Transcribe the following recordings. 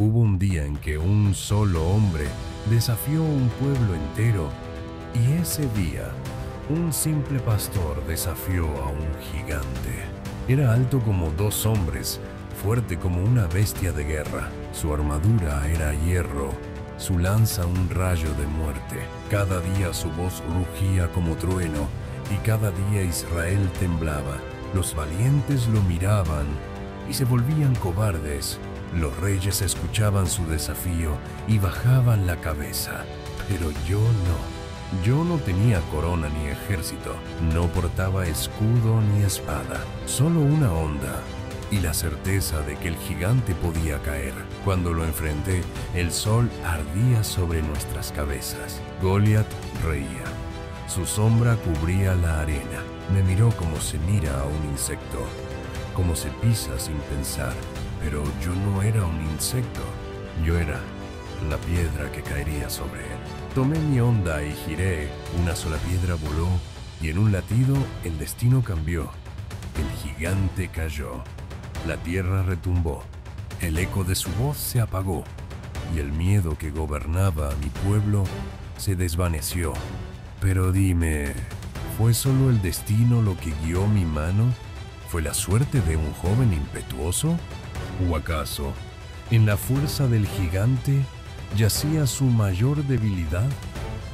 Hubo un día en que un solo hombre desafió a un pueblo entero, y ese día un simple pastor desafió a un gigante. Era alto como 2 hombres, fuerte como una bestia de guerra. Su armadura era hierro, su lanza un rayo de muerte. Cada día su voz rugía como trueno, y cada día Israel temblaba. Los valientes lo miraban y se volvían cobardes. Los reyes escuchaban su desafío y bajaban la cabeza. Pero yo no. Yo no tenía corona ni ejército, no portaba escudo ni espada, solo una onda y la certeza de que el gigante podía caer. Cuando lo enfrenté, el sol ardía sobre nuestras cabezas. Goliat reía. Su sombra cubría la arena. Me miró como se mira a un insecto, como se pisa sin pensar. Pero yo no era un insecto, yo era la piedra que caería sobre él. Tomé mi onda y giré, una sola piedra voló, y en un latido el destino cambió. El gigante cayó, la tierra retumbó, el eco de su voz se apagó, y el miedo que gobernaba a mi pueblo se desvaneció. Pero dime, ¿fue solo el destino lo que guió mi mano? ¿Fue la suerte de un joven impetuoso? ¿O acaso, en la fuerza del gigante, yacía su mayor debilidad?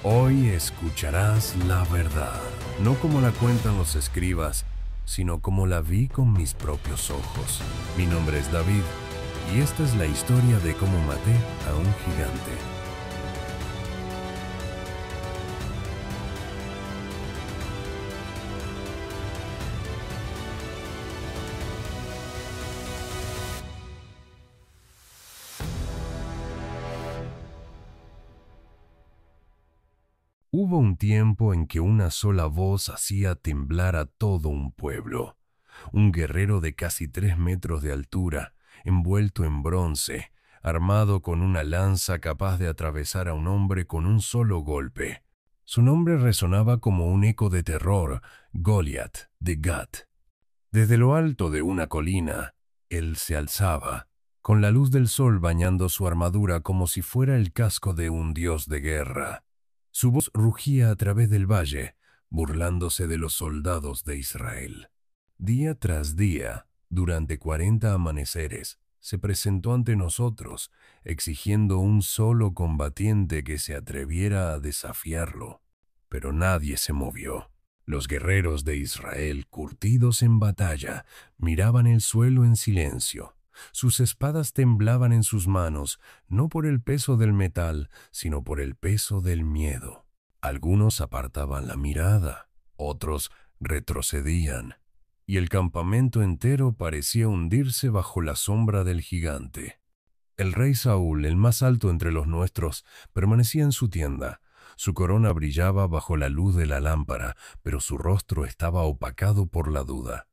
Hoy escucharás la verdad, no como la cuentan los escribas, sino como la vi con mis propios ojos. Mi nombre es David, y esta es la historia de cómo maté a un gigante. Hubo un tiempo en que una sola voz hacía temblar a todo un pueblo. Un guerrero de casi 3 metros de altura, envuelto en bronce, armado con una lanza capaz de atravesar a un hombre con un solo golpe. Su nombre resonaba como un eco de terror: Goliat de Gat. Desde lo alto de una colina, él se alzaba, con la luz del sol bañando su armadura como si fuera el casco de un dios de guerra. Su voz rugía a través del valle, burlándose de los soldados de Israel. Día tras día, durante 40 amaneceres, se presentó ante nosotros, exigiendo un solo combatiente que se atreviera a desafiarlo. Pero nadie se movió. Los guerreros de Israel, curtidos en batalla, miraban el suelo en silencio. Sus espadas temblaban en sus manos, no por el peso del metal, sino por el peso del miedo. Algunos apartaban la mirada, otros retrocedían, y el campamento entero parecía hundirse bajo la sombra del gigante. El rey Saúl, el más alto entre los nuestros, permanecía en su tienda. Su corona brillaba bajo la luz de la lámpara, pero su rostro estaba opacado por la duda.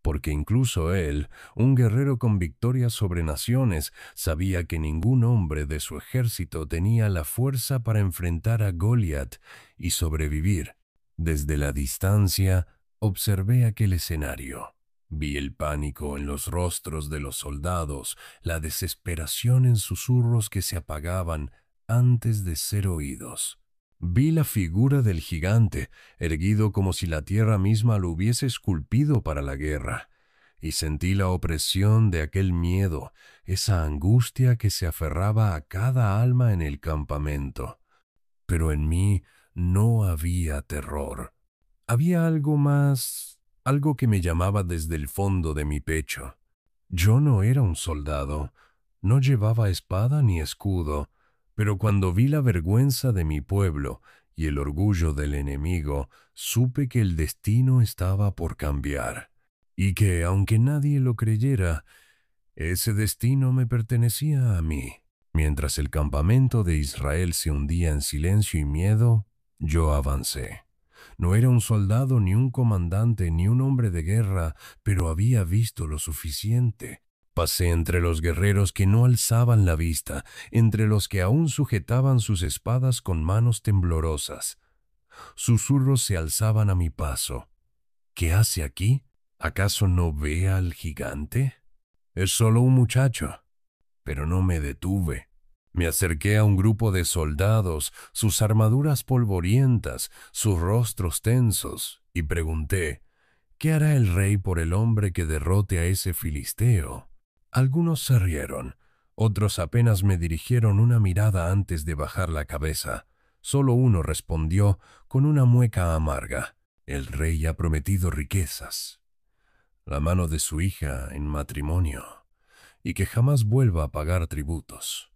Porque incluso él, un guerrero con victorias sobre naciones, sabía que ningún hombre de su ejército tenía la fuerza para enfrentar a Goliat y sobrevivir. Desde la distancia, observé aquel escenario. Vi el pánico en los rostros de los soldados, la desesperación en susurros que se apagaban antes de ser oídos. Vi la figura del gigante, erguido como si la tierra misma lo hubiese esculpido para la guerra, y sentí la opresión de aquel miedo, esa angustia que se aferraba a cada alma en el campamento. Pero en mí no había terror. Había algo más, algo que me llamaba desde el fondo de mi pecho. Yo no era un soldado, no llevaba espada ni escudo, pero cuando vi la vergüenza de mi pueblo y el orgullo del enemigo, supe que el destino estaba por cambiar, y que, aunque nadie lo creyera, ese destino me pertenecía a mí. Mientras el campamento de Israel se hundía en silencio y miedo, yo avancé. No era un soldado, ni un comandante, ni un hombre de guerra, pero había visto lo suficiente. Pasé entre los guerreros que no alzaban la vista, entre los que aún sujetaban sus espadas con manos temblorosas. Susurros se alzaban a mi paso. ¿Qué hace aquí? ¿Acaso no ve al gigante? Es solo un muchacho. pero no me detuve. Me acerqué a un grupo de soldados, sus armaduras polvorientas, sus rostros tensos, y pregunté, ¿qué hará el rey por el hombre que derrote a ese filisteo? Algunos se rieron, otros apenas me dirigieron una mirada antes de bajar la cabeza. Solo uno respondió con una mueca amarga, el rey ha prometido riquezas, la mano de su hija en matrimonio, y que jamás vuelva a pagar tributos.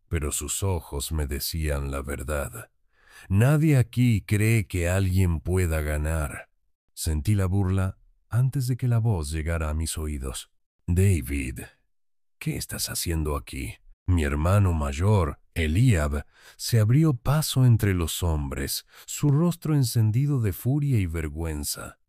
Pero sus ojos me decían la verdad. Nadie aquí cree que alguien pueda ganar. Sentí la burla antes de que la voz llegara a mis oídos. David, ¿qué estás haciendo aquí? Mi hermano mayor, Eliab, se abrió paso entre los hombres, su rostro encendido de furia y vergüenza.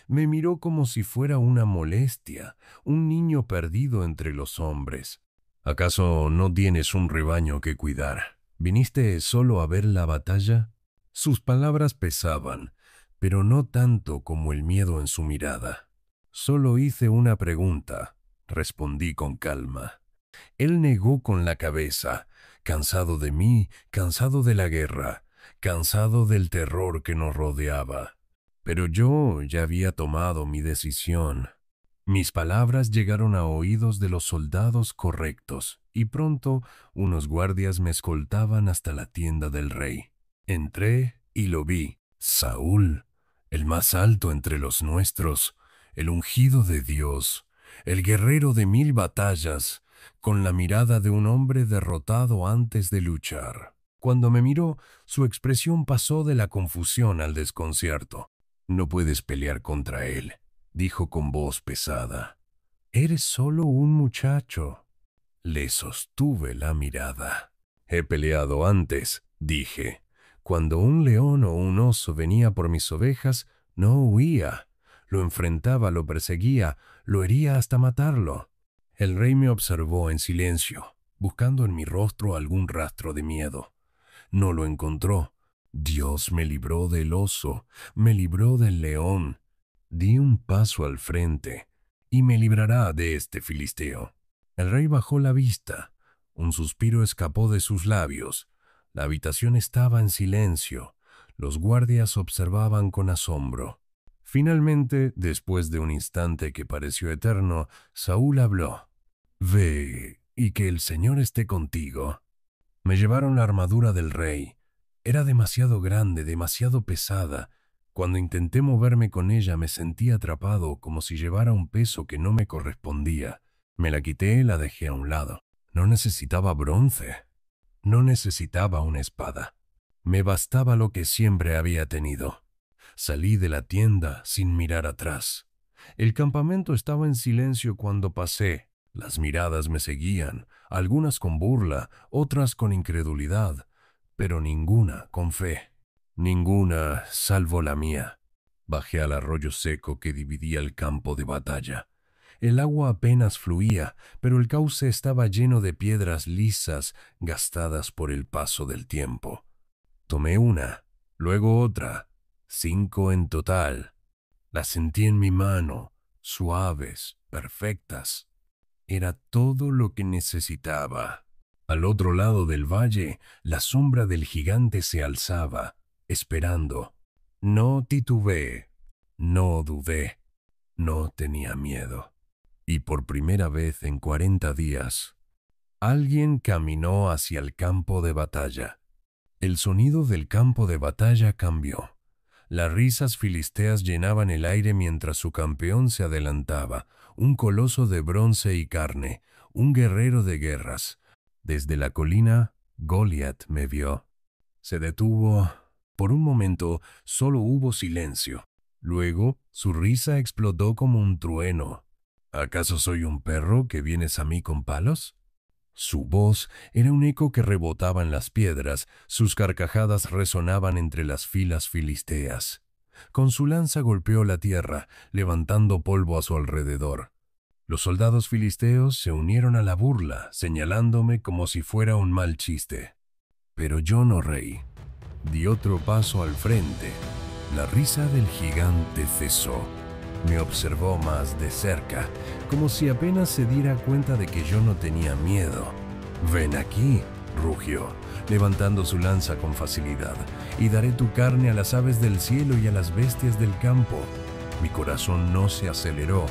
Me miró como si fuera una molestia, un niño perdido entre los hombres. ¿Acaso no tienes un rebaño que cuidar? ¿Viniste solo a ver la batalla? Sus palabras pesaban, pero no tanto como el miedo en su mirada. Solo hice una pregunta, respondí con calma. Él negó con la cabeza, cansado de mí, cansado de la guerra, cansado del terror que nos rodeaba. Pero yo ya había tomado mi decisión. Mis palabras llegaron a oídos de los soldados correctos, y pronto unos guardias me escoltaban hasta la tienda del rey. Entré y lo vi. Saúl, el más alto entre los nuestros, el ungido de Dios, el guerrero de 1000 batallas, con la mirada de un hombre derrotado antes de luchar. Cuando me miró, su expresión pasó de la confusión al desconcierto. No puedes pelear contra él, dijo con voz pesada. Eres solo un muchacho. Le sostuve la mirada. He peleado antes, dije. Cuando un león o un oso venía por mis ovejas, no huía. Lo enfrentaba, lo perseguía, lo hería hasta matarlo. El rey me observó en silencio, buscando en mi rostro algún rastro de miedo. No lo encontró. Dios me libró del oso, me libró del león. Di un paso al frente, y me librará de este filisteo. El rey bajó la vista. Un suspiro escapó de sus labios. La habitación estaba en silencio. Los guardias observaban con asombro. Finalmente, después de un instante que pareció eterno, Saúl habló. Ve, y que el Señor esté contigo. Me llevaron la armadura del rey. Era demasiado grande, demasiado pesada. Cuando intenté moverme con ella me sentí atrapado como si llevara un peso que no me correspondía. Me la quité y la dejé a un lado. No necesitaba bronce. No necesitaba una espada. Me bastaba lo que siempre había tenido. Salí de la tienda sin mirar atrás. El campamento estaba en silencio cuando pasé. Las miradas me seguían, algunas con burla, otras con incredulidad, pero ninguna con fe. Ninguna salvo la mía. Bajé al arroyo seco que dividía el campo de batalla. El agua apenas fluía, pero el cauce estaba lleno de piedras lisas gastadas por el paso del tiempo. Tomé una, luego otra, 5 en total. Las sentí en mi mano, suaves, perfectas. Era todo lo que necesitaba. Al otro lado del valle, la sombra del gigante se alzaba, esperando. No titubeé, no dudé, no tenía miedo. Y por primera vez en 40 días, alguien caminó hacia el campo de batalla. El sonido del campo de batalla cambió. Las risas filisteas llenaban el aire mientras su campeón se adelantaba, un coloso de bronce y carne, un guerrero de guerras. Desde la colina, Goliat me vio. Se detuvo. Por un momento solo hubo silencio. Luego su risa explotó como un trueno. ¿Acaso soy un perro que vienes a mí con palos? Su voz era un eco que rebotaba en las piedras, sus carcajadas resonaban entre las filas filisteas. Con su lanza golpeó la tierra, levantando polvo a su alrededor. Los soldados filisteos se unieron a la burla, señalándome como si fuera un mal chiste. Pero yo no reí. Di otro paso al frente. La risa del gigante cesó. Me observó más de cerca, como si apenas se diera cuenta de que yo no tenía miedo. Ven aquí, rugió, levantando su lanza con facilidad, y daré tu carne a las aves del cielo y a las bestias del campo. Mi corazón no se aceleró,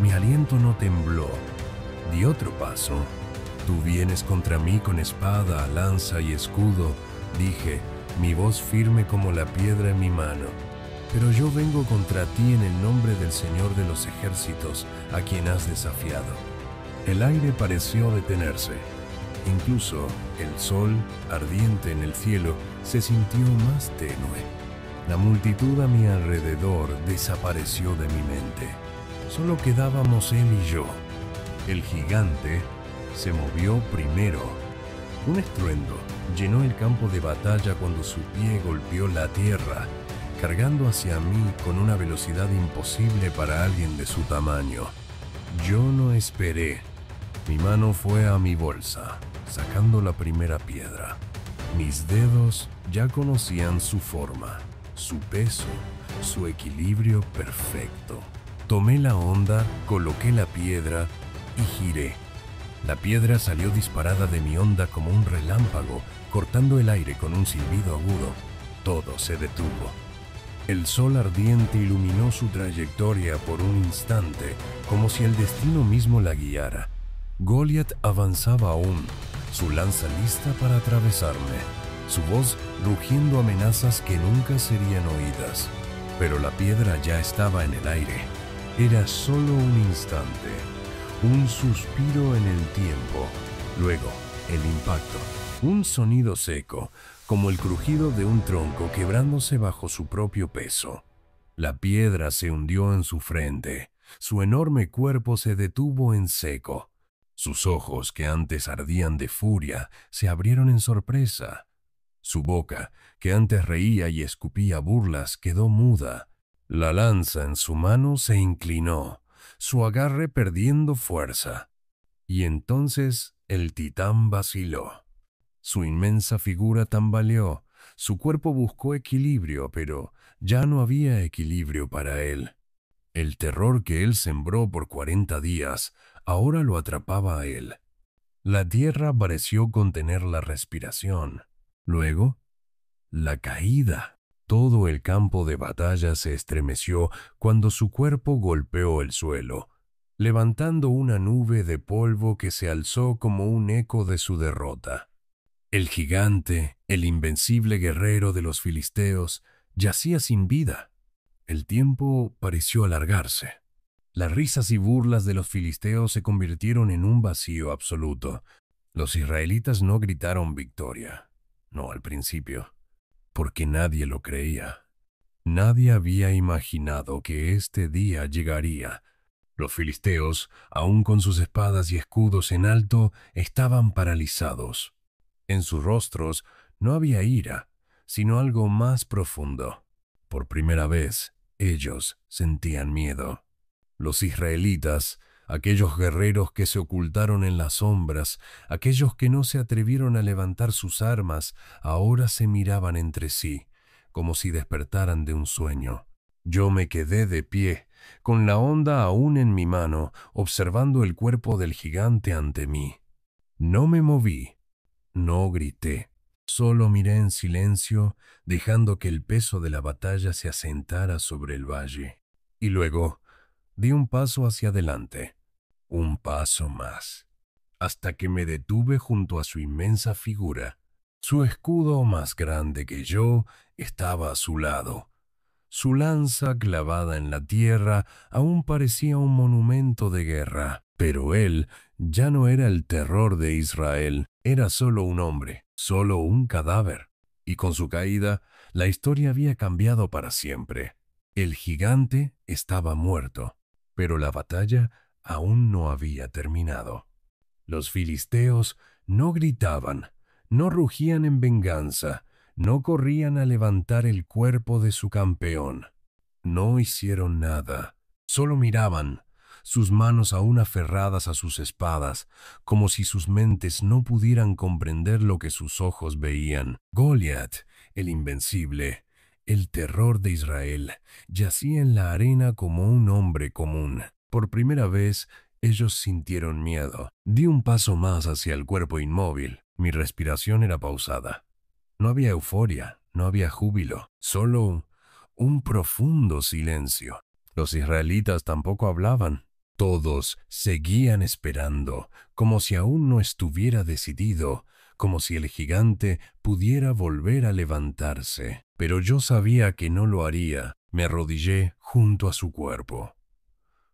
mi aliento no tembló. Di otro paso. Tú vienes contra mí con espada, lanza y escudo, dije, mi voz firme como la piedra en mi mano. Pero yo vengo contra ti en el nombre del Señor de los ejércitos, a quien has desafiado. El aire pareció detenerse. Incluso el sol, ardiente en el cielo, se sintió más tenue. La multitud a mi alrededor desapareció de mi mente. Solo quedábamos él y yo. El gigante se movió primero. Un estruendo llenó el campo de batalla cuando su pie golpeó la tierra, cargando hacia mí con una velocidad imposible para alguien de su tamaño. Yo no esperé. Mi mano fue a mi bolsa, sacando la primera piedra. Mis dedos ya conocían su forma, su peso, su equilibrio perfecto. Tomé la honda, coloqué la piedra y giré. La piedra salió disparada de mi honda como un relámpago, cortando el aire con un silbido agudo. Todo se detuvo. El sol ardiente iluminó su trayectoria por un instante, como si el destino mismo la guiara. Goliat avanzaba aún, su lanza lista para atravesarme, su voz rugiendo amenazas que nunca serían oídas. Pero la piedra ya estaba en el aire. Era solo un instante, un suspiro en el tiempo. Luego, el impacto, un sonido seco, como el crujido de un tronco quebrándose bajo su propio peso. La piedra se hundió en su frente, su enorme cuerpo se detuvo en seco. Sus ojos, que antes ardían de furia, se abrieron en sorpresa. Su boca, que antes reía y escupía burlas, quedó muda. La lanza en su mano se inclinó, su agarre perdiendo fuerza. Y entonces el titán vaciló. Su inmensa figura tambaleó, su cuerpo buscó equilibrio, pero ya no había equilibrio para él. El terror que él sembró por 40 días ahora lo atrapaba a él. La tierra pareció contener la respiración. Luego, la caída. Todo el campo de batalla se estremeció cuando su cuerpo golpeó el suelo, levantando una nube de polvo que se alzó como un eco de su derrota. El gigante, el invencible guerrero de los filisteos, yacía sin vida. El tiempo pareció alargarse. Las risas y burlas de los filisteos se convirtieron en un vacío absoluto. Los israelitas no gritaron victoria, no al principio, porque nadie lo creía. Nadie había imaginado que este día llegaría. Los filisteos, aun con sus espadas y escudos en alto, estaban paralizados. En sus rostros no había ira, sino algo más profundo. Por primera vez, ellos sentían miedo. Los israelitas, aquellos guerreros que se ocultaron en las sombras, aquellos que no se atrevieron a levantar sus armas, ahora se miraban entre sí, como si despertaran de un sueño. Yo me quedé de pie, con la honda aún en mi mano, observando el cuerpo del gigante ante mí. No me moví. No grité, solo miré en silencio, dejando que el peso de la batalla se asentara sobre el valle. Y luego di un paso hacia adelante, un paso más, hasta que me detuve junto a su inmensa figura. Su escudo, más grande que yo, estaba a su lado. Su lanza clavada en la tierra aún parecía un monumento de guerra, pero él ya no era el terror de Israel, era solo un hombre, solo un cadáver. Y con su caída, la historia había cambiado para siempre. El gigante estaba muerto, pero la batalla aún no había terminado. Los filisteos no gritaban, no rugían en venganza, no corrían a levantar el cuerpo de su campeón. No hicieron nada, solo miraban, sus manos aún aferradas a sus espadas, como si sus mentes no pudieran comprender lo que sus ojos veían. Goliat, el invencible, el terror de Israel, yacía en la arena como un hombre común. Por primera vez, Ellos sintieron miedo. Di un paso más hacia el cuerpo inmóvil. Mi respiración era pausada. No había euforia, no había júbilo, solo un profundo silencio. Los israelitas tampoco hablaban. Todos seguían esperando, como si aún no estuviera decidido, como si el gigante pudiera volver a levantarse. Pero yo sabía que no lo haría. Me arrodillé junto a su cuerpo.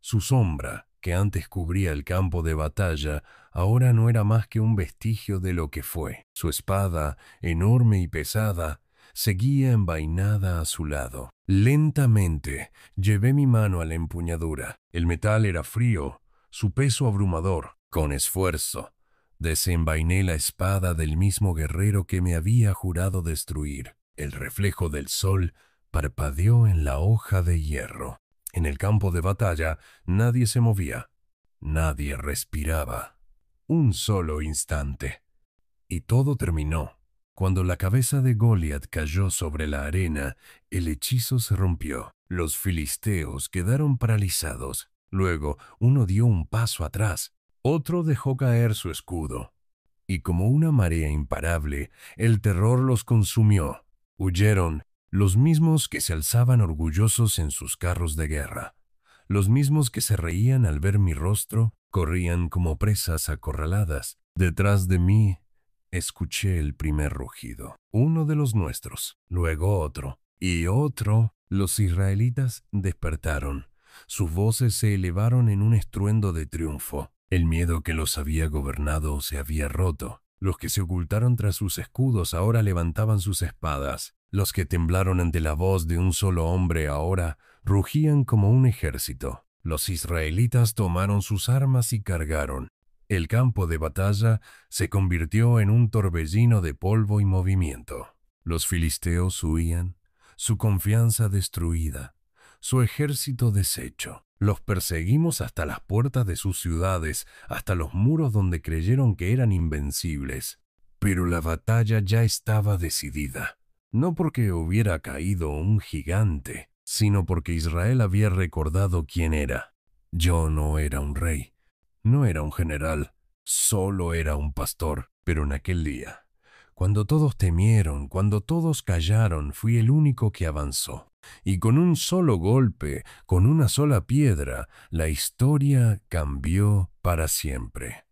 Su sombra, que antes cubría el campo de batalla, ahora no era más que un vestigio de lo que fue. Su espada, enorme y pesada, seguía envainada a su lado. Lentamente llevé mi mano a la empuñadura. El metal era frío, su peso abrumador. Con esfuerzo, desenvainé la espada del mismo guerrero que me había jurado destruir. El reflejo del sol parpadeó en la hoja de hierro. En el campo de batalla nadie se movía, nadie respiraba. Un solo instante. Y todo terminó. Cuando la cabeza de Goliat cayó sobre la arena, el hechizo se rompió. Los filisteos quedaron paralizados. Luego uno dio un paso atrás, otro dejó caer su escudo. Y como una marea imparable, el terror los consumió. Huyeron los mismos que se alzaban orgullosos en sus carros de guerra. Los mismos que se reían al ver mi rostro, corrían como presas acorraladas. Detrás de mí escuché el primer rugido, uno de los nuestros, luego otro, y otro. Los israelitas despertaron. Sus voces se elevaron en un estruendo de triunfo. El miedo que los había gobernado se había roto. Los que se ocultaron tras sus escudos ahora levantaban sus espadas. Los que temblaron ante la voz de un solo hombre ahora rugían como un ejército. Los israelitas tomaron sus armas y cargaron. El campo de batalla se convirtió en un torbellino de polvo y movimiento. Los filisteos huían, su confianza destruida, su ejército deshecho. Los perseguimos hasta las puertas de sus ciudades, hasta los muros donde creyeron que eran invencibles. Pero la batalla ya estaba decidida. No porque hubiera caído un gigante, sino porque Israel había recordado quién era. Yo no era un rey, no era un general, solo era un pastor. Pero en aquel día, cuando todos temieron, cuando todos callaron, fui el único que avanzó. Y con un solo golpe, con una sola piedra, la historia cambió para siempre.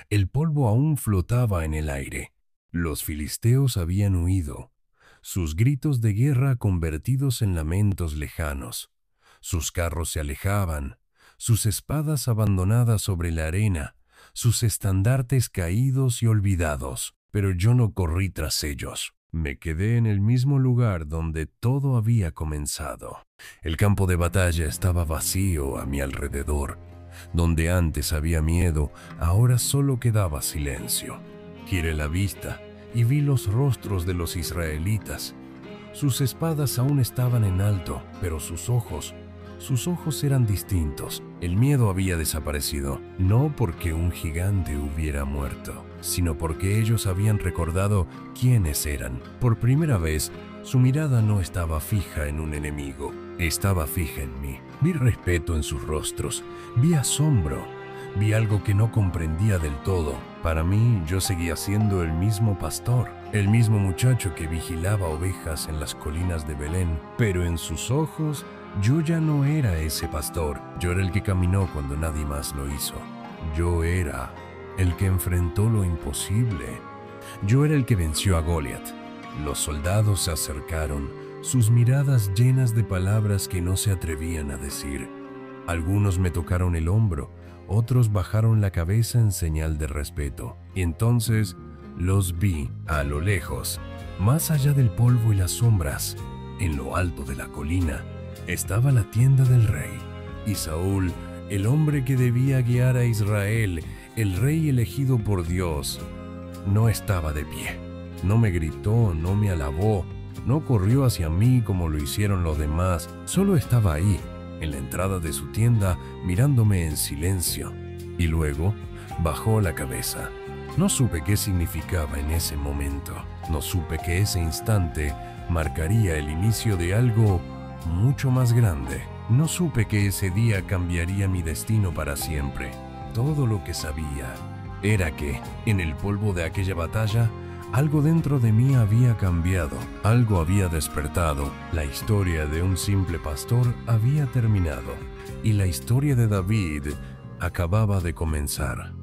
El polvo aún flotaba en el aire. Los filisteos habían huido, sus gritos de guerra convertidos en lamentos lejanos. Sus carros se alejaban, sus espadas abandonadas sobre la arena, sus estandartes caídos y olvidados. Pero yo no corrí tras ellos. Me quedé en el mismo lugar donde todo había comenzado. El campo de batalla estaba vacío a mi alrededor. Donde antes había miedo, ahora solo quedaba silencio. Giré la vista y vi los rostros de los israelitas. Sus espadas aún estaban en alto, pero sus ojos eran distintos. El miedo había desaparecido, no porque un gigante hubiera muerto, sino porque ellos habían recordado quiénes eran. Por primera vez, su mirada no estaba fija en un enemigo, estaba fija en mí. Vi respeto en sus rostros, vi asombro, vi algo que no comprendía del todo. Para mí, yo seguía siendo el mismo pastor, el mismo muchacho que vigilaba ovejas en las colinas de Belén, pero en sus ojos yo ya no era ese pastor. Yo era el que caminó cuando nadie más lo hizo. Yo era el que enfrentó lo imposible. Yo era el que venció a Goliat. Los soldados se acercaron, sus miradas llenas de palabras que no se atrevían a decir. Algunos me tocaron el hombro, otros bajaron la cabeza en señal de respeto. Y entonces los vi a lo lejos, más allá del polvo y las sombras. En lo alto de la colina estaba la tienda del rey. Y Saúl, el hombre que debía guiar a Israel, el rey elegido por Dios, no estaba de pie. No me gritó, no me alabó, no corrió hacia mí como lo hicieron los demás. Solo estaba ahí, en la entrada de su tienda, mirándome en silencio. Y luego bajó la cabeza. No supe qué significaba en ese momento. No supe que ese instante marcaría el inicio de algo mucho más grande. No supe que ese día cambiaría mi destino para siempre. todo lo que sabía era que, en el polvo de aquella batalla, algo dentro de mí había cambiado, algo había despertado. La historia de un simple pastor había terminado y la historia de David acababa de comenzar.